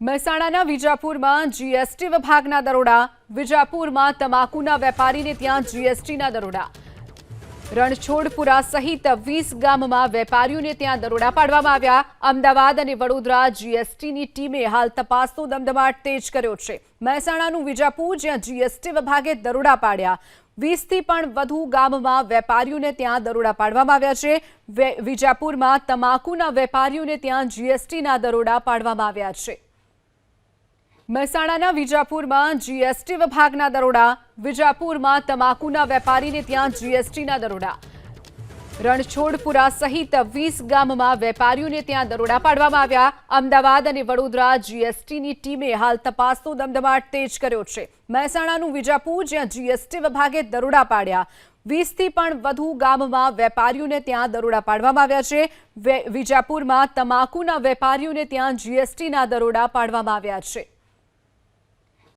મહેસાણાના વિજાપુરમાં જીએસટી વિભાગના દરોડા. વિજાપુરમાં તમાકુના વેપારીને ત્યાં જીએસટીના દરોડા. રણછોડપુરા સહિત 20 ગામમાં વેપારીઓને ત્યાં દરોડા પાડવામાં આવ્યા. અમદાવાદ અને વડોદરા જીએસટીની ટીમે હાલ તપાસનો ધમધમાટ તેજ કર્યો છે. મહેસાણાનું વિજાપુર, જ્યાં જીએસટી વિભાગે દરોડા પાડ્યા. 20થી પણ વધુ ગામમાં વેપારીઓને ત્યાં દરોડા પાડવામાં આવ્યા છે. વિજાપુરમાં તમાકુના વેપારીઓને ત્યાં જીએસટીના દરોડા પાડવામાં આવ્યા છે. મહેસાણાના વિજાપુરમાં જીએસટી વિભાગના દરોડા. વિજાપુરમાં તમાકુના વેપારીને ત્યાં જીએસટીના દરોડા. રણછોડપુરા સહિત 20 ગામમાં વેપારીઓને ત્યાં દરોડા પાડવામાં આવ્યા. અમદાવાદ અને વડોદરા જીએસટીની ટીમે હાલ તપાસનો ધમધમાટ તેજ કર્યો છે. મહેસાણાનું વિજાપુર, જ્યાં જીએસટી વિભાગે દરોડા પાડ્યા. 20થી પણ વધુ ગામમાં વેપારીઓને ત્યાં દરોડા પાડવામાં આવ્યા છે. વિજાપુરમાં તમાકુના વેપારીઓને ત્યાં જીએસટીના દરોડા પાડવામાં આવ્યા છે.